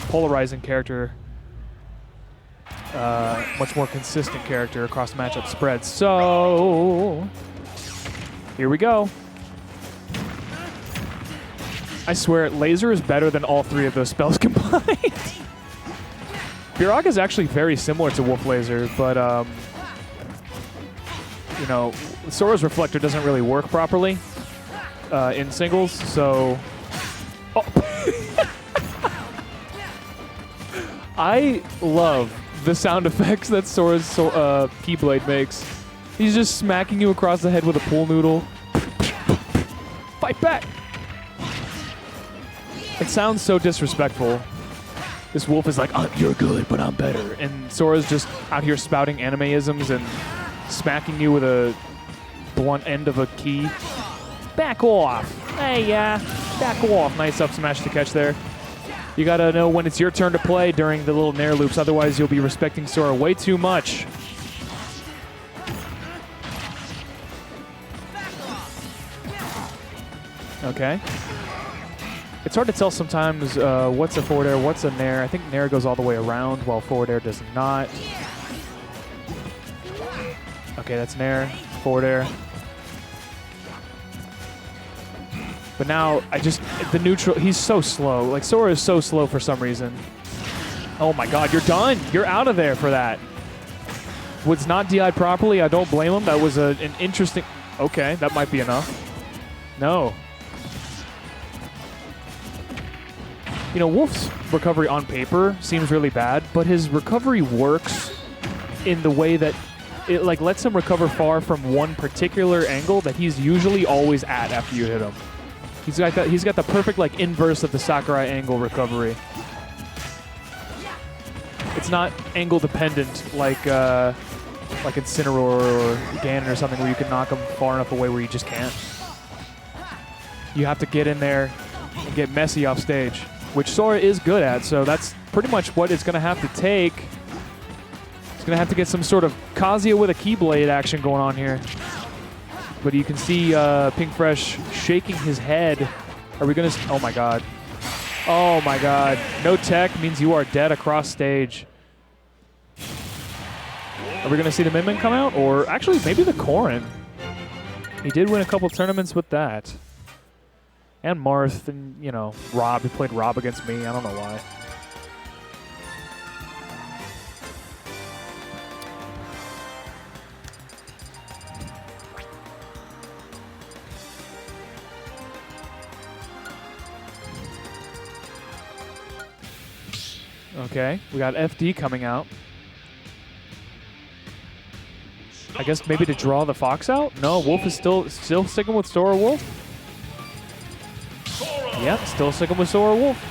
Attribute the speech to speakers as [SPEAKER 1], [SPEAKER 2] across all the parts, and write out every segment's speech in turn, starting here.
[SPEAKER 1] polarizing character, much more consistent character across matchup spreads. So here we go. I swear, Laser is better than all three of those spells combined. Birag is actually very similar to Wolf Laser, but you know, Sora's Reflector doesn't really work properly in singles, so... Oh. I love the sound effects that Sora's Keyblade makes. He's just smacking you across the head with a pool noodle. Fight back! It sounds so disrespectful. This wolf is like, oh, you're good, but I'm better. And Sora's just out here spouting anime-isms and smacking you with a blunt end of a key. Back off. Hey, back off. Nice up smash to catch there. You gotta know when it's your turn to play during the little Nair loops, otherwise you'll be respecting Sora way too much. Okay. It's hard to tell sometimes what's a forward air, what's a Nair. I think Nair goes all the way around while forward air does not. Okay, that's Nair, forward air. But now, the neutral, he's so slow. Like, Sora is so slow for some reason. Oh my god, you're done. You're out of there for that. Was not DI'd properly. I don't blame him. That was an interesting... Okay, that might be enough. No. You know, Wolf's recovery on paper seems really bad, but his recovery works in the way that it like lets him recover far from one particular angle that he's usually always at after you hit him. He's got the perfect like inverse of the Sakurai angle recovery. It's not angle dependent like Incineroar or Ganon or something where you can knock him far enough away where you just can't. You have to get in there and get messy off stage, which Sora is good at, so that's pretty much what it's going to have to take. It's going to have to get some sort of Kazuya with a Keyblade action going on here. But you can see Pink Fresh shaking his head. Are we going to... Oh, my God. Oh, my God. No tech means you are dead across stage. Are we going to see the Min Min come out? Or actually, maybe the Corrin. He did win a couple tournaments with that. And Marth, and, you know, Rob. He played Rob against me. I don't know why. Okay, we got FD coming out. I guess maybe to draw the Fox out? No, Wolf is still sticking with Sora Wolf. Yep, still sticking with Sora Wolf.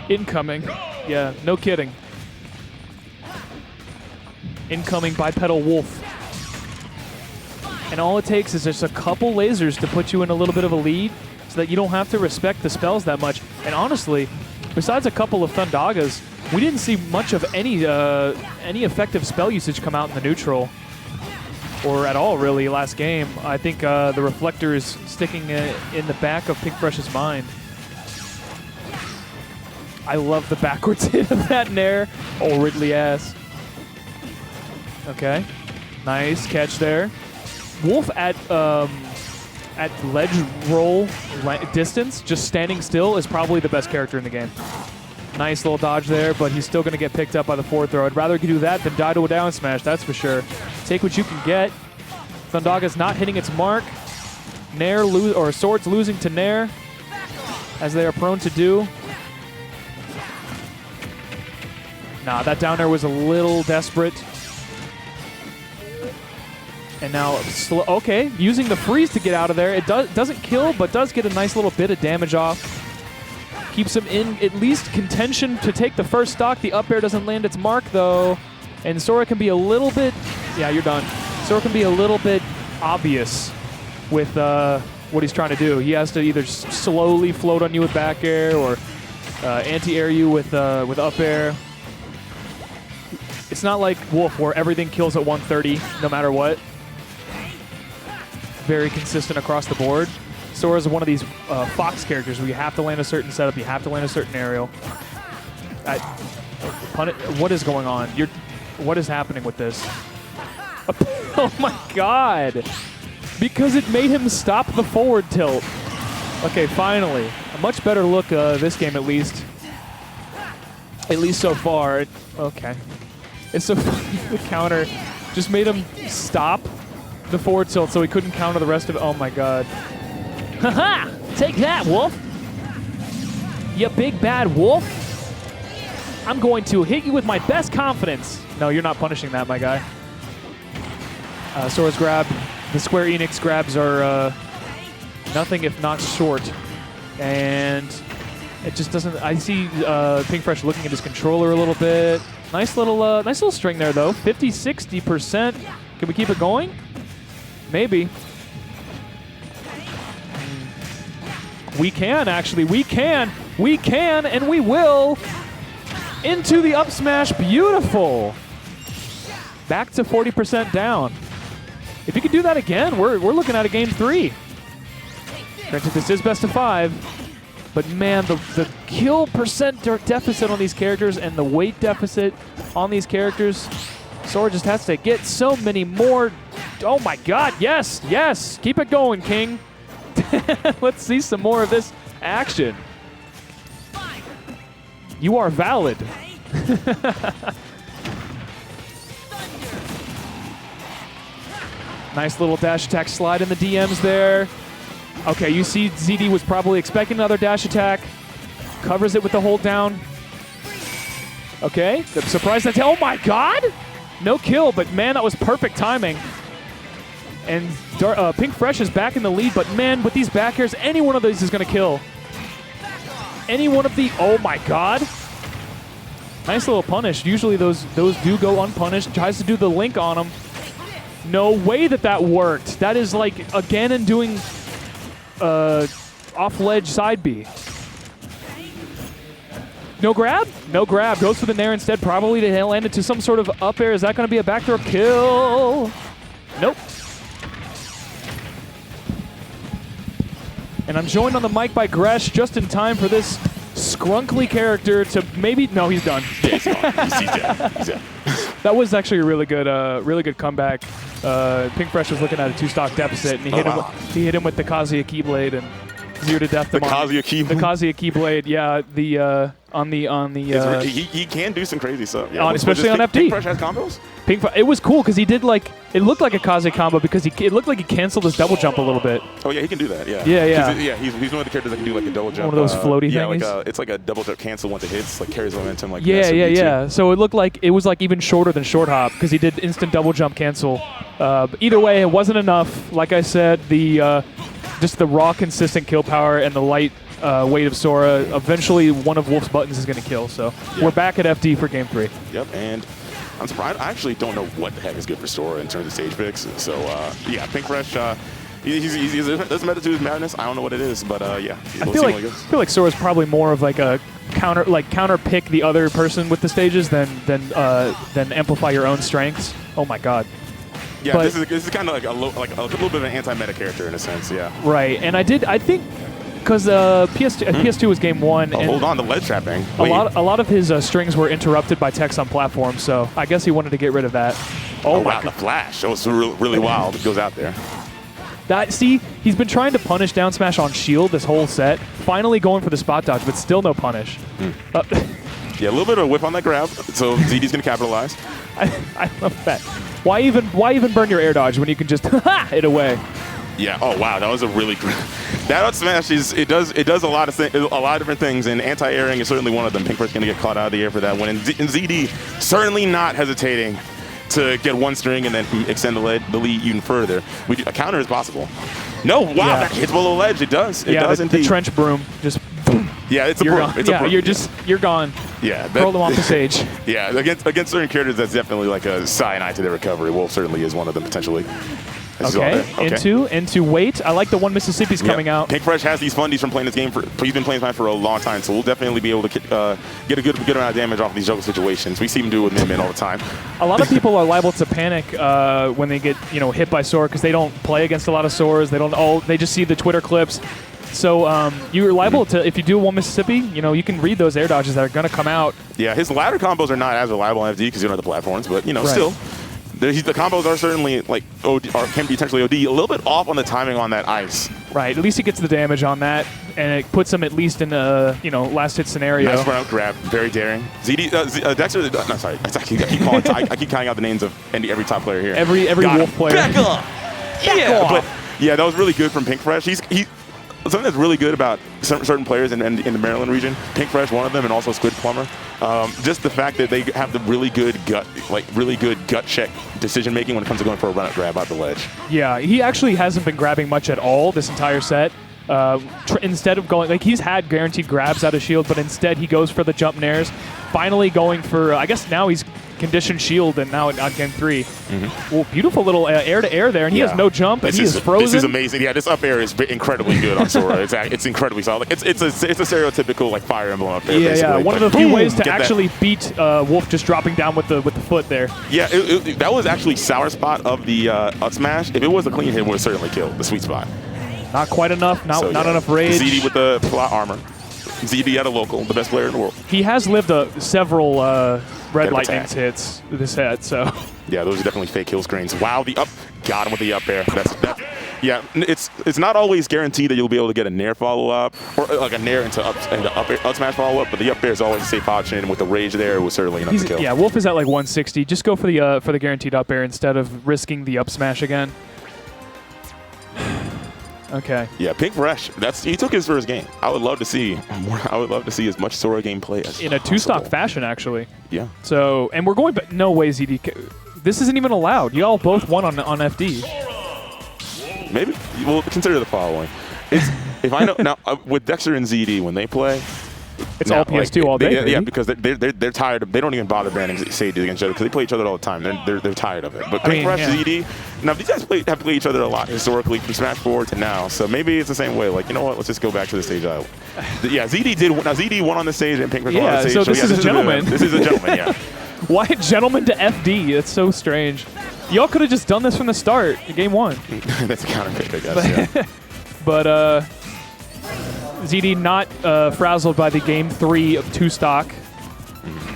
[SPEAKER 1] Incoming. Yeah, no kidding. Incoming bipedal Wolf. And all it takes is just a couple lasers to put you in a little bit of a lead so that you don't have to respect the spells that much. And honestly, besides a couple of Thundagas, we didn't see much of any effective spell usage come out in the neutral. Or at all, really, last game. I think the Reflector is sticking in the back of Pink Fresh's mind. I love the backwards hit of that Nair. Oh, Ridley ass. Okay. Nice catch there. Wolf at ledge roll distance, just standing still, is probably the best character in the game. Nice little dodge there, but he's still going to get picked up by the forward throw. I'd rather do that than die to a down smash, that's for sure. Take what you can get. Thundaga's not hitting its mark. Nair Sword's losing to Nair, as they are prone to do. Nah, that down air was a little desperate. And now, okay, using the freeze to get out of there. It doesn't kill, but does get a nice little bit of damage off. Keeps him in at least contention to take the first stock. The up air doesn't land its mark, though. And Sora can be a little bit... Yeah, you're done. Sora can be a little bit obvious with what he's trying to do. He has to either slowly float on you with back air or anti-air you with up air. It's not like Wolf where everything kills at 130 no matter what. very consistent across the board. Sora's one of these Fox characters where you have to land a certain setup, you have to land a certain aerial. What is going on? What is happening with this? Oh my god! Because it made him stop the forward tilt. Okay, finally. A much better look this game, at least. At least so far. Okay. It's so funny. The counter just made him stop the forward tilt so he couldn't counter the rest of it. Oh my god. Haha! Take that, wolf! You big bad wolf! I'm going to hit you with my best confidence. No, you're not punishing that, my guy. Sora's grab, the Square Enix grabs are nothing if not short. And it just doesn't, I see Pink Fresh looking at his controller a little bit. Nice little string there though, 50-60%. Can we keep it going? Maybe. We can, actually. We can, and we will. Into the up smash. Beautiful. Back to 40% down. If you could do that again, we're looking at a game 3. Granted, this is best of 5. But man, the kill percent deficit on these characters and the weight deficit on these characters, Sora just has to get so many more. Oh my god, yes, yes. Keep it going, King. Let's see some more of this action. You are valid. Nice little dash attack slide in the DMs there. Okay, you see ZD was probably expecting another dash attack. Covers it with the hold down. Okay, surprise that. Oh my god! No kill, but man, that was perfect timing. And Pink Fresh is back in the lead, but man, with these back airs, any one of these is going to kill. Any one of the... Oh my god. Nice little punish. Usually those do go unpunished. Tries to do the link on them. No way that worked. That is like a Ganon doing off-ledge side B. No grab? No grab. Goes for the Nair instead, probably to land it to some sort of up air. Is that going to be a backdoor kill? Nope. And I'm joined on the mic by Gresh just in time for this scrunkly character to maybe... No, he's done.
[SPEAKER 2] Yeah, he's gone. He's dead. He's dead.
[SPEAKER 1] That was actually a really good comeback. Pink Fresh was looking at a 2-stock deficit, and he hit him with the Kazuya Keyblade and 0 to death.
[SPEAKER 2] The Kazuya Keyblade?
[SPEAKER 1] The Kazuya Keyblade, yeah. On the
[SPEAKER 2] he can do some crazy stuff. Yeah,
[SPEAKER 1] especially on FD.
[SPEAKER 2] Pink Fresh has combos?
[SPEAKER 1] It was cool because he did it looked like a Kazuya combo because it looked like he canceled his double jump a little bit.
[SPEAKER 2] Oh yeah, he can do that. Yeah.
[SPEAKER 1] Yeah.
[SPEAKER 2] He's one of the characters that can do like a double jump.
[SPEAKER 1] One of those floaty things.
[SPEAKER 2] Yeah, it's like a double jump cancel once it hits, like carries momentum like
[SPEAKER 1] Yeah. So it looked like it was like even shorter than short hop because he did instant double jump cancel. But either way, it wasn't enough. Like I said, just the raw consistent kill power and the light weight of Sora, eventually one of Wolf's buttons is going to kill. So we're back at FD for game 3.
[SPEAKER 2] Yep, and I'm surprised. I actually don't know what the heck is good for Sora in terms of stage picks. So yeah, Pink Fresh, there's method to his madness. I don't know what it is, but yeah.
[SPEAKER 1] I feel like Sora's probably more of like a counter pick the other person with the stages than amplify your own strengths. Oh my god.
[SPEAKER 2] Yeah, this is kind of like a little bit of an anti-meta character in a sense. Yeah.
[SPEAKER 1] Right, and I think. Because PS2 was game 1. And
[SPEAKER 2] hold on, the ledge trapping.
[SPEAKER 1] A lot of his strings were interrupted by text on platform, so I guess he wanted to get rid of that.
[SPEAKER 2] Oh wow, the flash! That was really wild. It goes out there.
[SPEAKER 1] He's been trying to punish down smash on shield this whole set. Finally going for the spot dodge, but still no punish.
[SPEAKER 2] Yeah, a little bit of a whip on that grab, so ZD's gonna capitalize.
[SPEAKER 1] I love that. Why even burn your air dodge when you can just it away?
[SPEAKER 2] Yeah. Oh wow, that was a really good. That up smash it does a lot of different things, and anti-airing is certainly one of them. Pink Fresh gonna get caught out of the air for that one, and ZD certainly not hesitating to get one string and then extend the lead even further. A counter is possible. No, wow, that hits below the ledge. It does. It does indeed.
[SPEAKER 1] The trench broom just. Boom.
[SPEAKER 2] Yeah, it's a broom. It's a broom.
[SPEAKER 1] You're gone.
[SPEAKER 2] Yeah,
[SPEAKER 1] curl them off the stage.
[SPEAKER 2] Yeah, against certain characters, that's definitely like a cyanide to their recovery. Wolf certainly is one of them potentially.
[SPEAKER 1] Into wait. I like the one Mississippi's coming out.
[SPEAKER 2] Pink Fresh has these fundies from playing this game he's been playing this game for a long time, so we'll definitely be able to get a good amount of damage off of these juggle situations. We see him do it with Min all the time.
[SPEAKER 1] A lot of people are liable to panic when they get hit by Sora because they don't play against a lot of Soras. They just see the Twitter clips. So you're liable to, if you do one Mississippi, you can read those air dodges that are going to come out.
[SPEAKER 2] Yeah, his ladder combos are not as reliable on FD because you don't have the platforms, but still. The combos are certainly like can be potentially OD. A little bit off on the timing on that ice.
[SPEAKER 1] Right. At least he gets the damage on that, and it puts him at least in a last hit scenario.
[SPEAKER 2] Nice front out grab, very daring. Dexter. No, sorry. I keep counting out the names of every top player here.
[SPEAKER 1] Every Wolf player.
[SPEAKER 2] Back up. But yeah, that was really good from Pink Fresh. Something that's really good about certain players in the Maryland region, Pink Fresh, one of them, and also Squid Plumber. Just the fact that they have the really good gut check decision making when it comes to going for a run up grab out the ledge. Yeah,
[SPEAKER 1] he actually hasn't been grabbing much at all this entire set. Instead of going, he's had guaranteed grabs out of shield, but instead he goes for the jump nairs. Finally going for, I guess now he's conditioned shield, and now on game 3. Well, beautiful little air to air there, and he has no jump, and he is frozen.
[SPEAKER 2] This is amazing. Yeah, this up air is incredibly good on Sora. It's incredibly solid. It's a stereotypical Fire Emblem up air.
[SPEAKER 1] Yeah. One of the few ways to actually beat Wolf just dropping down with the foot there.
[SPEAKER 2] Yeah, that was actually sour spot of the up smash. If it was a clean hit, it would have certainly killed the sweet spot.
[SPEAKER 1] Not quite enough. Not enough rage.
[SPEAKER 2] ZD with the plot armor. ZD at a local, the best player in the world.
[SPEAKER 1] He has lived several Red Lightning's hits this set, so. Yeah,
[SPEAKER 2] those are definitely fake kill screens. Wow, the up, got him with the up air. Yeah, it's not always guaranteed that you'll be able to get a nair follow up or like a nair into up smash follow up, but the up air is always a safe option. With the rage there, it was certainly enough to kill.
[SPEAKER 1] Yeah, Wolf is at 160. Just go for the guaranteed up air instead of risking the up smash again. Okay.
[SPEAKER 2] Yeah, Pink Fresh. He took his first game. I would love to see as much Sora gameplay as
[SPEAKER 1] in a two-stock fashion, actually.
[SPEAKER 2] Yeah.
[SPEAKER 1] So, and we're going, but no way, ZD. This isn't even allowed. You all both won on FD.
[SPEAKER 2] Maybe we'll consider the following. If I know now with Dexter and ZD when they play.
[SPEAKER 1] It's all PS2 all day.
[SPEAKER 2] Yeah, because they're tired of. They don't even bother banning Sages against each other because they play each other all the time. They're tired of it. But Pink Fresh, ZD, now these guys have played each other a lot historically from Smash 4 to now. So maybe it's the same way. Like, you know what? Let's just go back to the stage. Yeah, ZD did. Now ZD won on the stage and Pink Fresh won on the stage.
[SPEAKER 1] So this is a gentleman.
[SPEAKER 2] This is a gentleman. Yeah.
[SPEAKER 1] Why a gentleman to FD? It's so strange. Y'all could have just done this from the start, game 1.
[SPEAKER 2] That's a counter pick, I guess. Yeah.
[SPEAKER 1] But ZD not frazzled by the game 3 of 2-stock,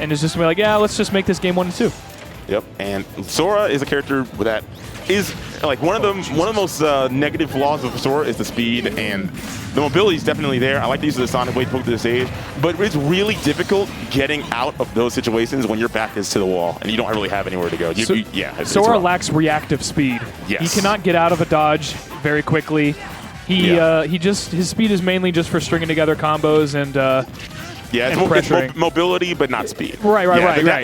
[SPEAKER 1] and is just like, yeah, let's just make this game 1 and 2.
[SPEAKER 2] Yep, and Sora is a character that is like one of the most negative flaws of Sora is the speed, and the mobility is definitely there. I like the use of the Sonic Blade poke to the stage, but it's really difficult getting out of those situations when your back is to the wall and you don't really have anywhere to go.
[SPEAKER 1] Sora lacks reactive speed.
[SPEAKER 2] Yes.
[SPEAKER 1] He cannot get out of a dodge very quickly. His speed is mainly just for stringing together combos and
[SPEAKER 2] it's mobility, but not speed.
[SPEAKER 1] Right.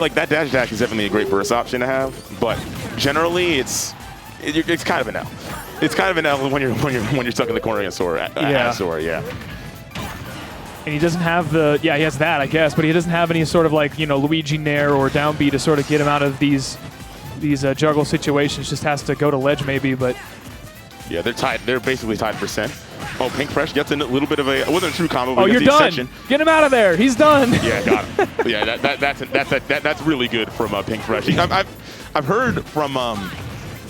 [SPEAKER 2] Like that dash attack is definitely a great burst option to have, but generally it's kind of an L. It's kind of an L when you're stuck in the corner against Sora.
[SPEAKER 1] And he doesn't have he has that, I guess, but he doesn't have any sort of Luigi Nair or down B to sort of get him out of these juggle situations. Just has to go to ledge maybe, but.
[SPEAKER 2] Yeah, they're tied. They're basically tied percent. Oh, Pink Fresh gets in a little bit of it wasn't a true combo. But
[SPEAKER 1] you're done.
[SPEAKER 2] Section.
[SPEAKER 1] Get him out of there. He's done.
[SPEAKER 2] Yeah, got him. Yeah, that's really good from Pink Fresh.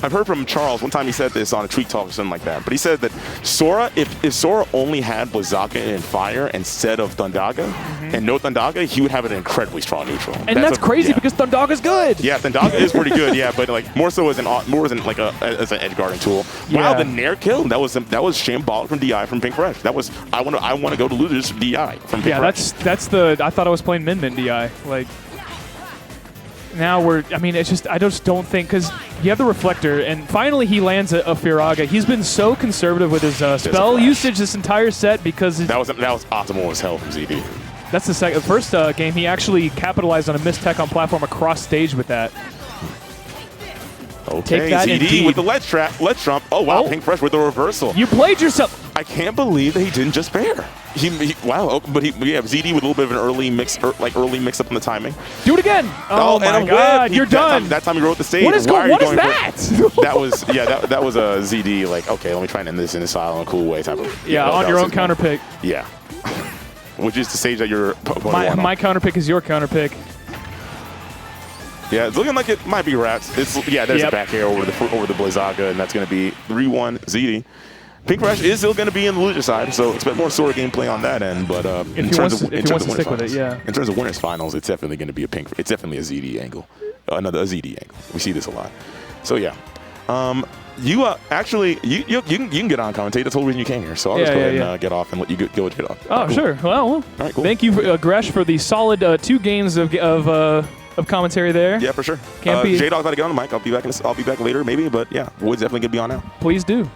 [SPEAKER 2] I've heard from Charles one time. He said this on a Tweak Talk or something like that. But he said that Sora, if Sora only had Blizzaga and Fire instead of Thundaga and no Thundaga, he would have an incredibly strong neutral.
[SPEAKER 1] And that's crazy because Thundaga's good.
[SPEAKER 2] Yeah, Thundaga is pretty good. Yeah, but more so as an edge guarding tool.
[SPEAKER 1] Yeah.
[SPEAKER 2] Wow, the Nair kill that was shambolic from DI from Pink Fresh. That was I want to go to losers DI from Pink Fresh.
[SPEAKER 1] Yeah, I thought I was playing Min DI like. Now I just don't think, because you have the reflector, and finally he lands a Firaga. He's been so conservative with his spell usage this entire set because
[SPEAKER 2] that was optimal as hell from ZD.
[SPEAKER 1] That's the first game he actually capitalized on a missed tech on platform across stage with that.
[SPEAKER 2] Okay,
[SPEAKER 1] take that
[SPEAKER 2] ZD
[SPEAKER 1] indeed.
[SPEAKER 2] with the ledge trump. Oh wow, Pink Fresh with the reversal.
[SPEAKER 1] You played yourself.
[SPEAKER 2] I can't believe that he didn't just spare. Wow, but yeah, ZD with a little bit of an early mix up on the timing.
[SPEAKER 1] Do it again. Oh my
[SPEAKER 2] and
[SPEAKER 1] God, you're done.
[SPEAKER 2] That time he wrote the stage.
[SPEAKER 1] What is that?
[SPEAKER 2] That was a ZD, like, okay, let me try and end this in a style in a cool way type of.
[SPEAKER 1] Yeah, on your own counter pick.
[SPEAKER 2] Yeah. Which is the stage that your opponent
[SPEAKER 1] my counter pick is your counter pick.
[SPEAKER 2] Yeah, it's looking like it might be Rats. There's a back air over the Blizzaga, and that's going to be 3-1 ZD. Pink Fresh is still going to be in the loser side, so expect more Sora gameplay on that end. But in terms of winners finals, in terms of winners finals, it's definitely going to be it's definitely a ZD angle, a ZD angle. We see this a lot. So yeah, you actually you can get on commentate. That's the whole reason you came here. So I'll just go ahead and get off and let you go get off.
[SPEAKER 1] Oh cool. Sure. Well, all right, cool. Thank you, Gresh, for the solid 2 games of commentary there.
[SPEAKER 2] Yeah, for sure.
[SPEAKER 1] J-Dog's
[SPEAKER 2] about to get on the mic. I'll be back later, maybe. But yeah, Wood's definitely gonna be on now.
[SPEAKER 1] Please do.